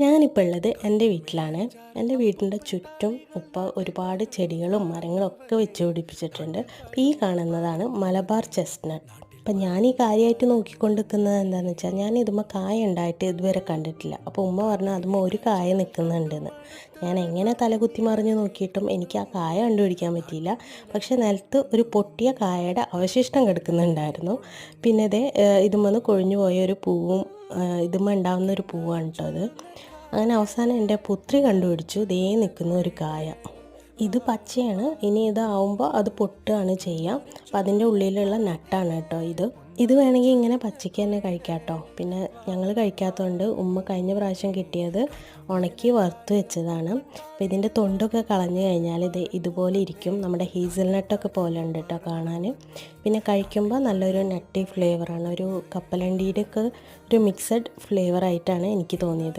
ഞാനിപ്പോൾ ഉള്ളത് എൻ്റെ വീട്ടിലാണ്. എൻ്റെ വീടിൻ്റെ ചുറ്റും ഉപ്പ ഒരുപാട് ചെടികളും മരങ്ങളും ഒക്കെ വെച്ച് പിടിപ്പിച്ചിട്ടുണ്ട്. അപ്പോൾ ഈ കാണുന്നതാണ് മലബാർ ചെസ്റ്റ്നട്ട്. അപ്പം ഞാൻ ഈ കാര്യമായിട്ട് നോക്കിക്കൊണ്ട് എന്താണെന്ന് വെച്ചാൽ ഞാൻ ഇതുമ്മേ കായ ഉണ്ടായിട്ട് ഇതുവരെ കണ്ടിട്ടില്ല. അപ്പോൾ ഉമ്മ പറഞ്ഞു അതുമ്മേ ഒരു കായ നിൽക്കുന്നുണ്ടെന്ന്. ഞാൻ എങ്ങനെ തലകുത്തി മറിഞ്ഞ് നോക്കിയിട്ടും എനിക്ക് ആ കായ കണ്ടുപിടിക്കാൻ പറ്റിയില്ല. പക്ഷേ നിലത്ത് ഒരു പൊട്ടിയ കായയുടെ അവശിഷ്ടം കിടക്കുന്നുണ്ടായിരുന്നു. പിന്നെ ഇതേ ഇതുമ്മേന്ന് കൊഴിഞ്ഞു പോയ ഒരു പൂവും ഇതുമ്മേ ഉണ്ടാവുന്ന ഒരു പൂവാണ് കേട്ടോ അത്. അങ്ങനെ അവസാനം എൻ്റെ പുത്രി കണ്ടുപിടിച്ചു ദേ നിൽക്കുന്ന ഒരു കായ. ഇത് പച്ചയാണ്. ഇനി ഇതാവുമ്പോൾ അത് പൊട്ടുകയാണ് ചെയ്യുക. അപ്പോൾ അതിൻ്റെ ഉള്ളിലുള്ള നട്ടാണ് കേട്ടോ ഇത്. ഇത് വേണമെങ്കിൽ ഇങ്ങനെ പച്ചയ്ക്ക് തന്നെ കഴിക്കാം കേട്ടോ. പിന്നെ ഞങ്ങൾ കഴിക്കാത്തതുകൊണ്ട് ഉമ്മ കഴിഞ്ഞ പ്രാവശ്യം കിട്ടിയത് ഉണക്കി വറുത്ത് വെച്ചതാണ്. അപ്പോൾ ഇതിൻ്റെ തൊണ്ടൊക്കെ കളഞ്ഞു കഴിഞ്ഞാൽ ഇത് ഇതുപോലെ ഇരിക്കും. നമ്മുടെ ഹീസൽനട്ടൊക്കെ പോലെ ഉണ്ട് കേട്ടോ കാണാൻ. പിന്നെ കഴിക്കുമ്പോൾ നല്ലൊരു നട്ടി ഫ്ലേവറാണ്. ഒരു കപ്പലണ്ടിയുടെ ഒക്കെ ഒരു മിക്സഡ് ഫ്ലേവറായിട്ടാണ് എനിക്ക് തോന്നിയത്.